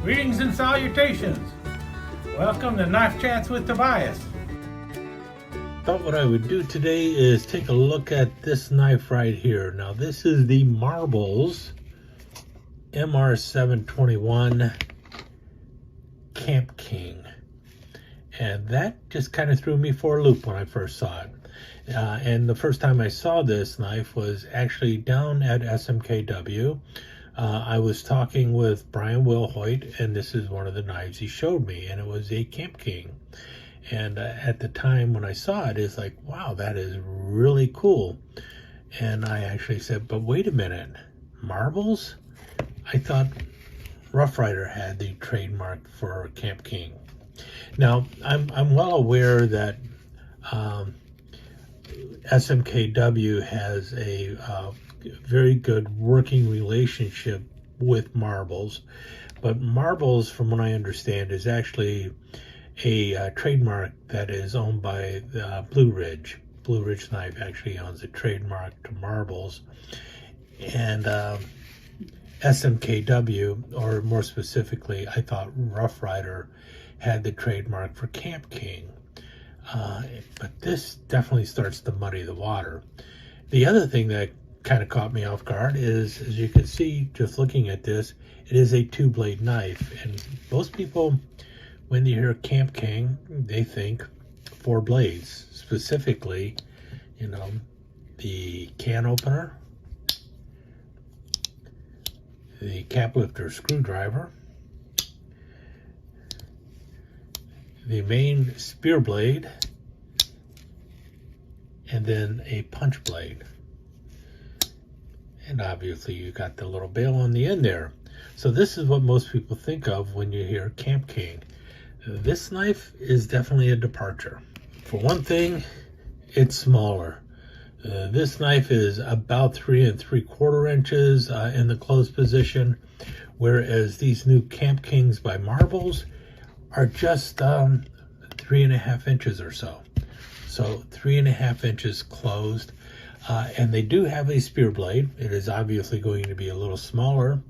Greetings and salutations. Welcome to Knife Chats with Tobias. Thought what I would do today is take a look at this knife right here. Now this is the Marbles MR721 Kamp King. And that just kind of threw me for a loop when I first saw it. And the first time I saw this knife was actually down at SMKW. I was talking with Brian Wilhoit, and this is one of the knives he showed me, and it was a Kamp King. And at the time when I saw it, it's like, wow, that is really cool. And I actually said, but wait a minute, Marbles? I thought Rough Rider had the trademark for Kamp King. Now, I'm well aware that SMKW has a very good working relationship with Marbles, but Marbles, from what I understand, is actually a trademark that is owned by Blue Ridge. Blue Ridge Knife actually owns a trademark to Marbles, and SMKW, or more specifically, I thought Rough Rider had the trademark for Kamp King. But this definitely starts to muddy the water. The other thing that kind of caught me off guard is, as you can see, just looking at this, it is a two-blade knife. And most people, when they hear Kamp King, they think four blades. Specifically, you know, the can opener, the cap lifter screwdriver, the main spear blade, and then a punch blade. And obviously you got the little bail on the end there. So this is what most people think of when you hear Kamp King. This knife is definitely a departure. For one thing, it's smaller. This knife is about 3 3/4 inches in the closed position, whereas these new Kamp Kings by Marbles are just 3.5 inches or so. So 3.5 inches closed. And they do have a spear blade. It is obviously going to be a little smaller,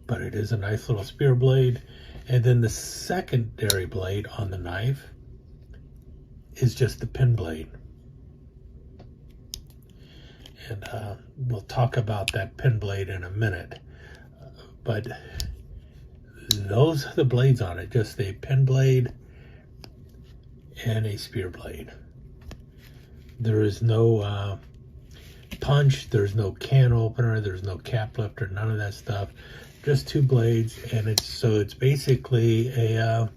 but it is a nice little spear blade. And then the secondary blade on the knife is just the pin blade. And we'll talk about that pin blade in a minute. But those are the blades on it, just a pin blade and a spear blade. There is no punch, there's no can opener, there's no cap lifter, none of that stuff. Just two blades, and it's basically a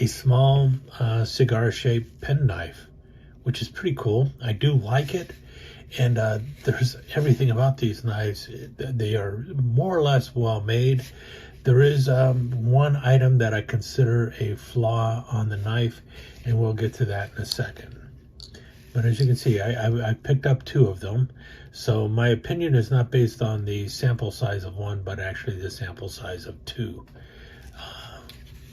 small cigar-shaped pen knife, which is pretty cool. I do like it, and there's everything about these knives. They are more or less well made. There is one item that I consider a flaw on the knife, and we'll get to that in a second. But as you can see, I picked up two of them. So my opinion is not based on the sample size of one, but actually the sample size of two.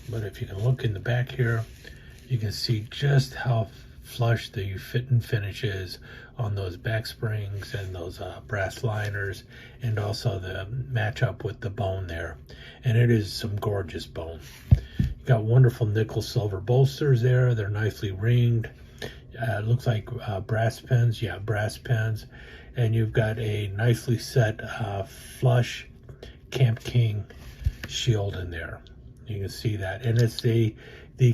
But if you can look in the back here, you can see just how flush the fit and finish is on those back springs and those brass liners, and also the match up with the bone there. And it is some gorgeous bone. You got wonderful nickel silver bolsters there. They're nicely ringed. It looks like brass pins. Yeah, brass pins. And you've got a nicely set flush Kamp King shield in there. You can see that. And it's the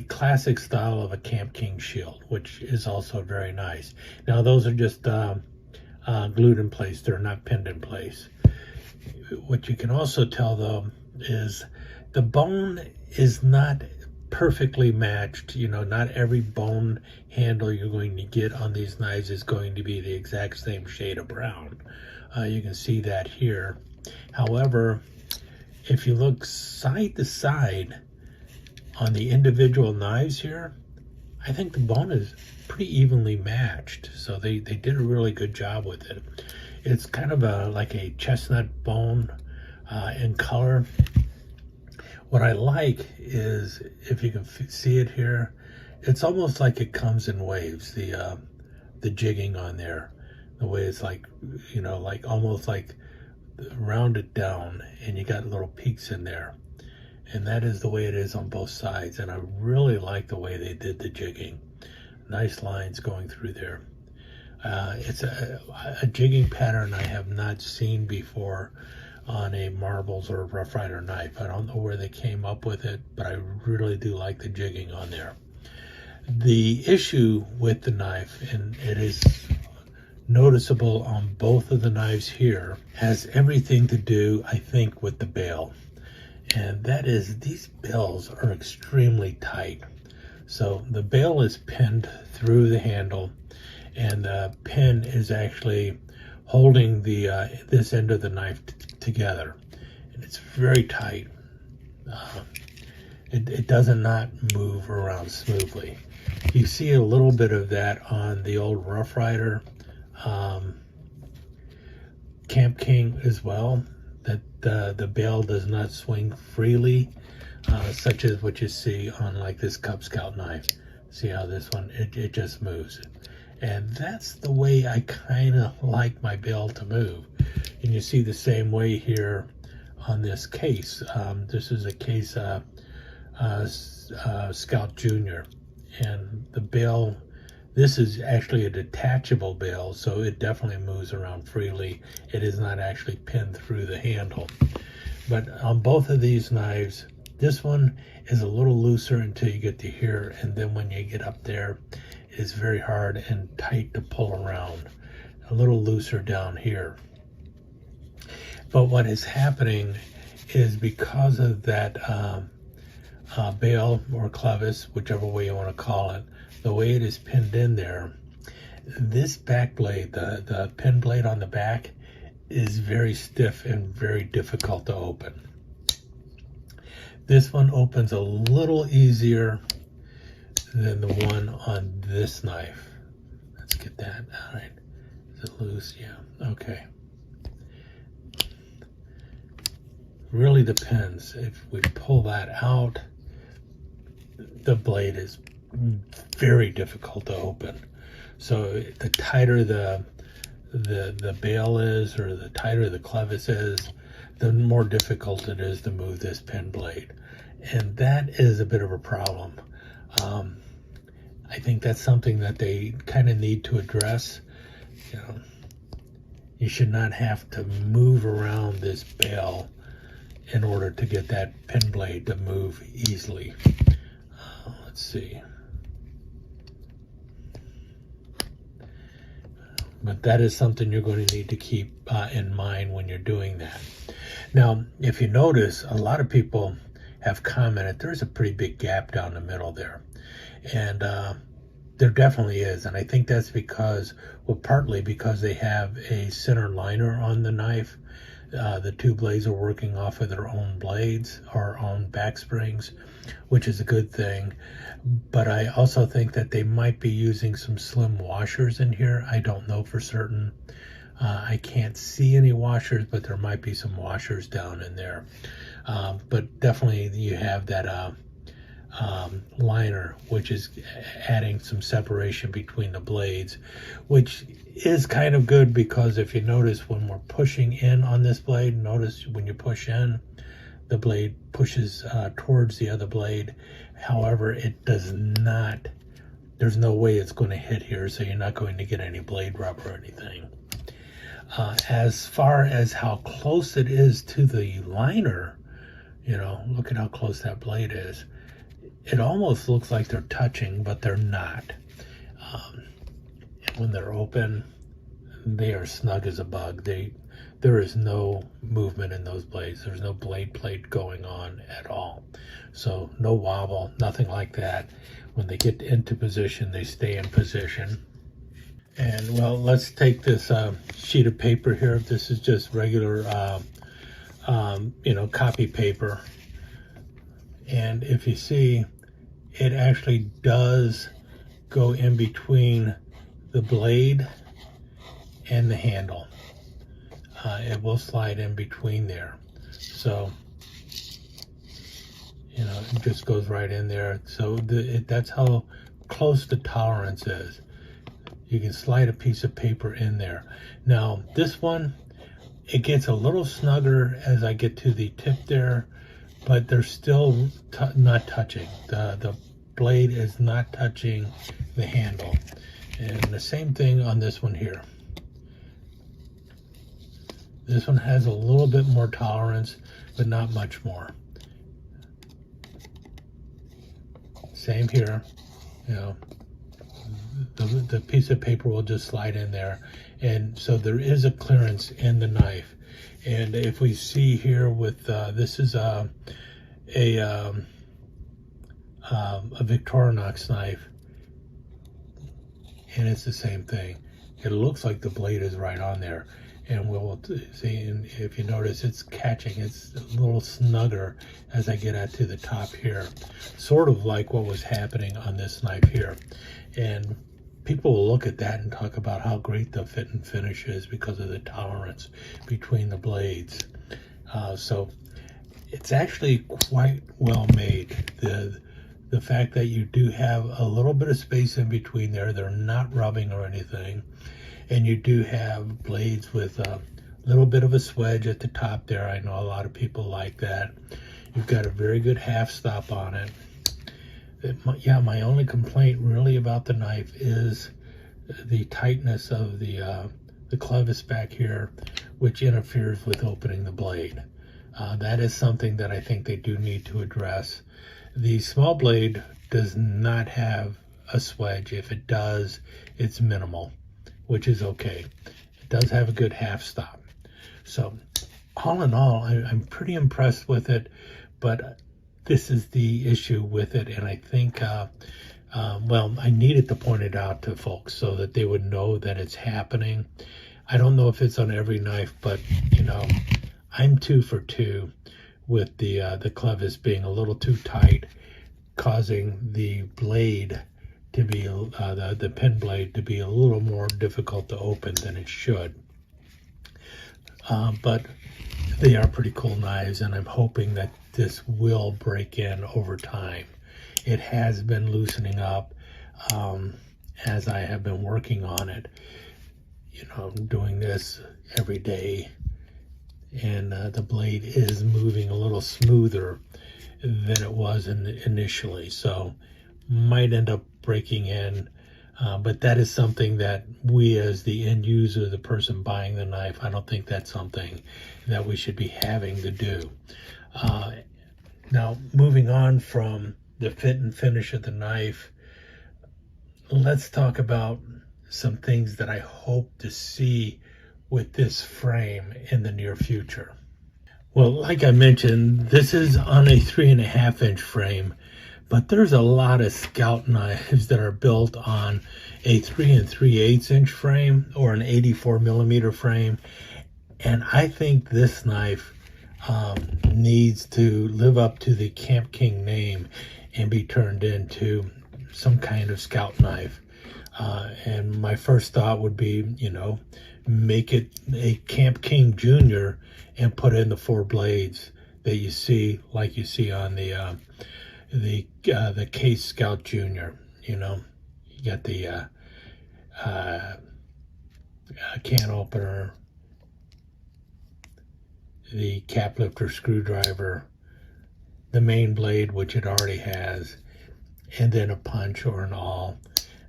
classic style of a Kamp King shield, which is also very nice. Now, those are just glued in place. They're not pinned in place. What you can also tell, though, is the bone is not perfectly matched. You know, not every bone handle you're going to get on these knives is going to be the exact same shade of brown. You can see that here. However, if you look side to side on the individual knives here, I think the bone is pretty evenly matched. So they did a really good job with it. It's kind of like a chestnut bone in color. What I like is, if you can see it here, it's almost like it comes in waves, the jigging on there, the way it's like, like almost like rounded down, and you got little peaks in there. and that is the way it is on both sides. And I really like the way they did the jigging. Nice lines going through there. It's a jigging pattern I have not seen before on a marbles or Rough Rider knife. I don't know where they came up with it, but I really do like the jigging on there. The issue with the knife, and it is noticeable on both of the knives here, has everything to do, I think, with the bail. And that is, these bails are extremely tight. So the bail is pinned through the handle, and the pin is actually holding the this end of the knife together, and it's very tight. It does not move around smoothly. You see a little bit of that on the old Rough Rider Kamp King as well, that the bail does not swing freely, such as what you see on like this Cub Scout knife. See how this one, it just moves. And that's the way I kind of like my bail to move. And you see the same way here on this case. This is a case Scout Junior, and the bail, this is actually a detachable bail, so it definitely moves around freely. It is not actually pinned through the handle. But on both of these knives, this one is a little looser until you get to here, and then when you get up there, it's very hard and tight to pull around. A little looser down here. But what is happening is, because of that bail or clevis, whichever way you want to call it, the way it is pinned in there, this back blade, the pin blade on the back, is very stiff and very difficult to open. This one opens a little easier than the one on this knife. Let's get that. All right. Is it loose? Yeah. Okay. Really depends. If we pull that out, the blade is very difficult to open. So the tighter the bail is, or the tighter the clevis is, the more difficult it is to move this pin blade. And that is a bit of a problem. I think that's something that they kind of need to address. You know, you should not have to move around this bail in order to get that pin blade to move easily. Let's see. But that is something you're going to need to keep in mind when you're doing that. Now, if you notice, a lot of people have commented there's a pretty big gap down the middle there. And there definitely is. And I think that's because, well, partly because they have a center liner on the knife. The two blades are working off of their own blades or own back springs, which is a good thing. But I also think that they might be using some slim washers in here. I don't know for certain. I can't see any washers, but there might be some washers down in there. But definitely you have that liner, which is adding some separation between the blades, which is kind of good, because if you notice when we're pushing in on this blade, notice when you push in, the blade pushes towards the other blade. However, it does not, there's no way it's going to hit here, so you're not going to get any blade rub or anything. As far as how close it is to the liner, you know, look at how close that blade is. It almost looks like they're touching, but they're not. When they're open, they are snug as a bug. There is no movement in those blades. There's no blade plate going on at all. So no wobble, nothing like that. When they get into position, they stay in position. And well, let's take this sheet of paper here. This is just regular, you know, copy paper. And if you see, it actually does go in between the blade and the handle. It will slide in between there. So, you know, it just goes right in there. So that's how close the tolerance is. You can slide a piece of paper in there. Now, this one, it gets a little snugger as I get to the tip there, but they're still not touching. The blade is not touching the handle. And the same thing on this one here. This one has a little bit more tolerance, but not much more. Same here, you know, the piece of paper will just slide in there. And so there is a clearance in the knife. And if we see here with, this is a Victorinox knife, and it's the same thing. It looks like the blade is right on there. And we'll see, and if you notice, it's catching. It's a little snugger as I get out to the top here. Sort of like what was happening on this knife here. And people will look at that and talk about how great the fit and finish is because of the tolerance between the blades. So it's actually quite well made. The fact that you do have a little bit of space in between there, they're not rubbing or anything. And you do have blades with a little bit of a swedge at the top there. I know a lot of people like that. You've got a very good half stop on it. Yeah, my only complaint really about the knife is the tightness of the clevis back here, which interferes with opening the blade. That is something that I think they do need to address. The small blade does not have a swedge. If it does, it's minimal, which is okay. It does have a good half stop. So all in all, I'm pretty impressed with it, but this is the issue with it. And I think, well, I needed to point it out to folks so that they would know that it's happening. I don't know if it's on every knife, but you know, I'm 2 for 2 with the clevis being a little too tight, causing the blade to be the pen blade to be a little more difficult to open than it should. But they are pretty cool knives, and I'm hoping that this will break in over time. It has been loosening up as I have been working on it. You know, I'm doing this every day, and the blade is moving a little smoother than it was initially. So might end up breaking in, but that is something that we as the end user, the person buying the knife, I don't think that's something that we should be having to do. Now, moving on from the fit and finish of the knife, let's talk about some things that I hope to see with this frame in the near future. Well, like I mentioned, this is on a 3.5-inch frame, but there's a lot of Scout knives that are built on a 3 3/8 inch frame or an 84 millimeter frame. And I think this knife needs to live up to the Kamp King name and be turned into some kind of Scout knife. And my first thought would be, you know, make it a Kamp King Jr. and put in the 4 blades that you see, like you see on the Case Scout Jr. You know, you got the can opener, the cap lifter screwdriver, the main blade, which it already has, and then a punch or an awl.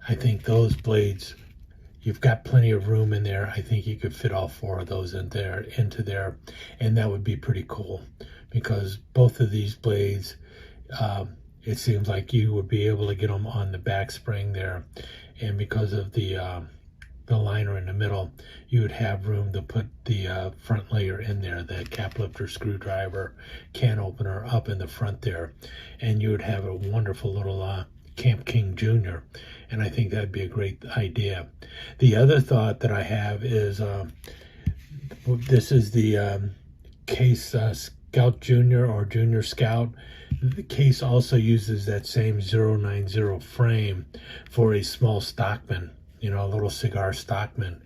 I think those blades, you've got plenty of room in there. I think you could fit all 4 of those into there, and that would be pretty cool, because both of these blades, it seems like you would be able to get them on the back spring there, and because of the liner in the middle, you would have room to put the front layer in there, the cap lifter screwdriver, can opener up in the front there, and you would have a wonderful little Kamp King Jr. And I think that'd be a great idea. The other thought that I have is this is the Case Scout Jr. or Junior Scout. The Case also uses that same 090 frame for a small Stockman, you know, a little cigar Stockman.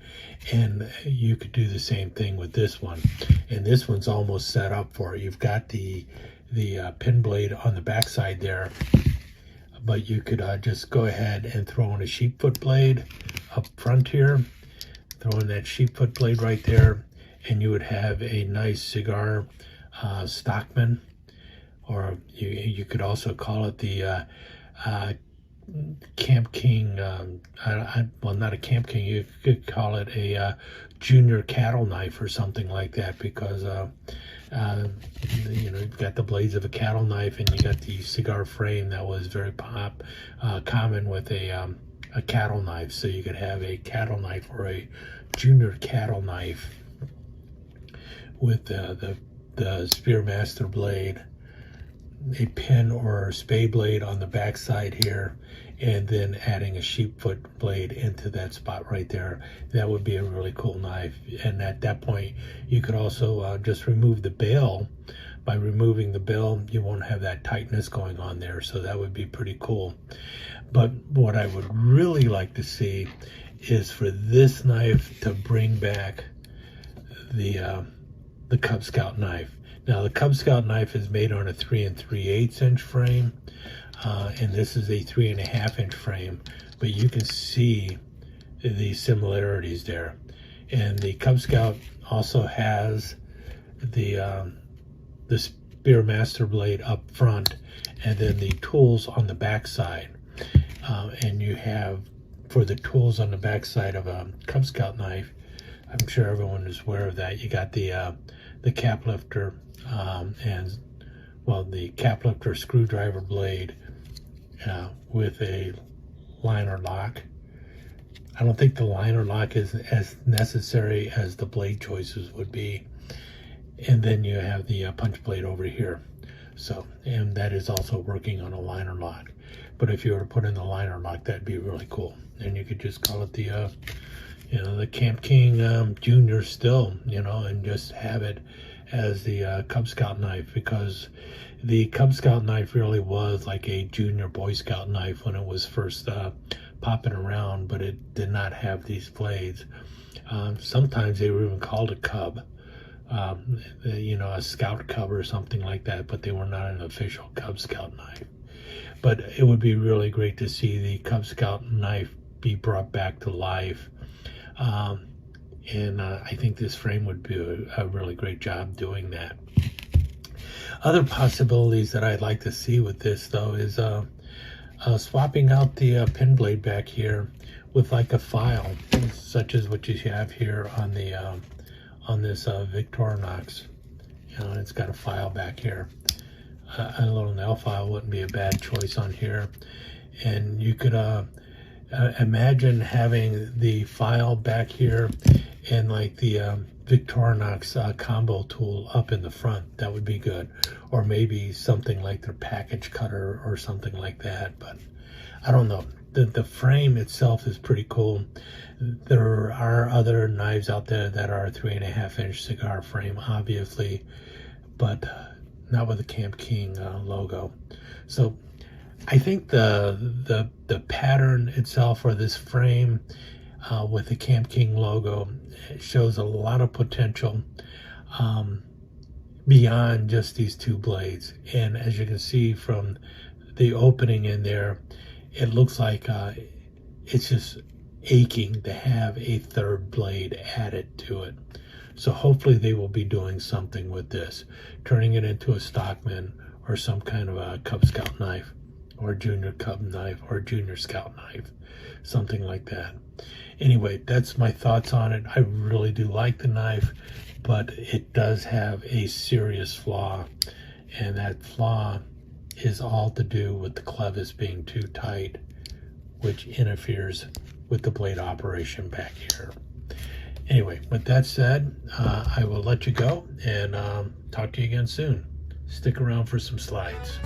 And you could do the same thing with this one. And this one's almost set up for it. You've got the pin blade on the backside there, but you could just go ahead and throw in a sheepfoot blade up front here, throw in that sheepfoot blade right there, and you would have a nice cigar Stockman or you could also call it the Kamp King. Well, not a Kamp King. You could call it a junior cattle knife or something like that, because you've got the blades of a cattle knife, and you got the cigar frame that was very common with a cattle knife. So you could have a cattle knife or a junior cattle knife with the Spearmaster blade, a pin or spade blade on the back side here, and then adding a sheepfoot blade into that spot right there. That would be a really cool knife. And at that point, you could also just remove the bail. By removing the bail, you won't have that tightness going on there, so that would be pretty cool. But what I would really like to see is for this knife to bring back the Cub Scout knife. Now, the Cub Scout knife is made on a 3 3/8 inch frame, and this is a 3.5 inch frame, but you can see the similarities there. And the Cub Scout also has the Spearmaster blade up front, and then the tools on the back side. And you have, for the tools on the back side of a Cub Scout knife, I'm sure everyone is aware of that. You got the cap lifter, and the cap lifter screwdriver blade with a liner lock. I don't think the liner lock is as necessary as the blade choices would be. And then you have the punch blade over here. So, and that is also working on a liner lock. But if you were to put in the liner lock, that'd be really cool. And you could just call it the Kamp King Junior still, and just have it as the Cub Scout knife, because the Cub Scout knife really was like a junior Boy Scout knife when it was first popping around, but it did not have these blades. Sometimes they were even called a cub, a Scout Cub or something like that, but they were not an official Cub Scout knife. But it would be really great to see the Cub Scout knife be brought back to life. And I think this frame would do a really great job doing that. Other possibilities that I'd like to see with this, though, is swapping out the pin blade back here with like a file, such as what you have here on the on this Victorinox. It's got a file back here. A little nail file wouldn't be a bad choice on here. And you could imagine having the file back here and like the Victorinox combo tool up in the front. That would be good. Or maybe something like their package cutter or something like that. But I don't know. The frame itself is pretty cool. There are other knives out there that are 3.5 inch cigar frame, obviously, but not with the Kamp King logo. So I think the pattern itself, or this frame with the Kamp King logo, shows a lot of potential beyond just these two blades. And as you can see from the opening in there, it looks like it's just aching to have a third blade added to it. So hopefully they will be doing something with this, turning it into a Stockman or some kind of a Cub Scout knife, or Junior Cub knife, or Junior Scout knife, something like that. Anyway, that's my thoughts on it. I really do like the knife, but it does have a serious flaw, and that flaw is all to do with the clevis being too tight, which interferes with the blade operation back here. Anyway, with that said, I will let you go and talk to you again soon. Stick around for some slides.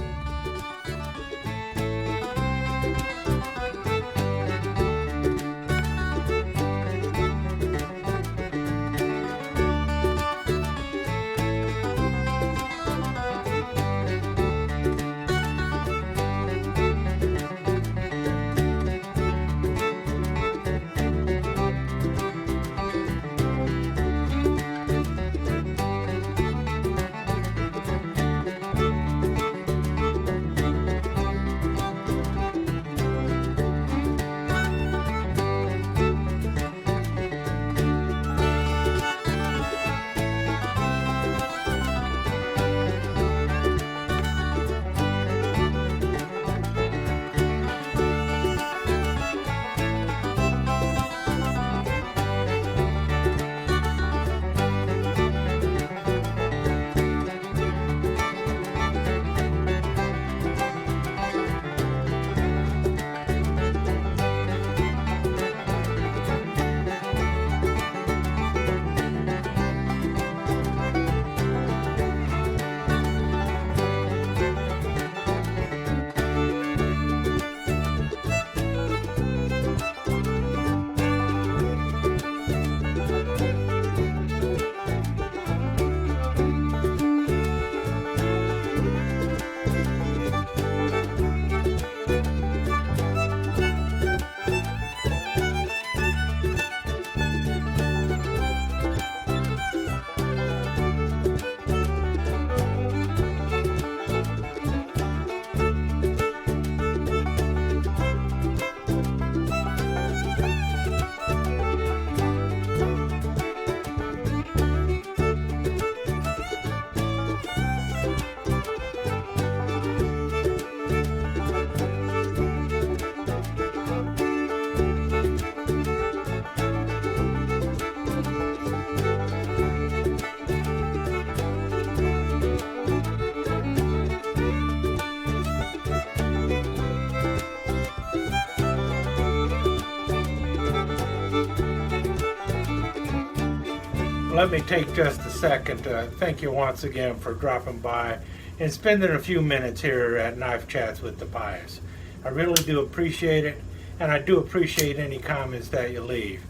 let me take just a second to thank you once again for dropping by and spending a few minutes here at Knife Chats with the Pious. I really do appreciate it, and I do appreciate any comments that you leave.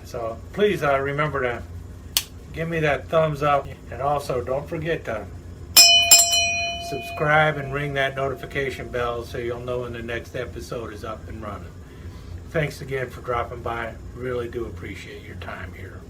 So please remember to give me that thumbs up, and also don't forget to subscribe and ring that notification bell so you'll know when the next episode is up and running. Thanks again for dropping by. Really do appreciate your time here.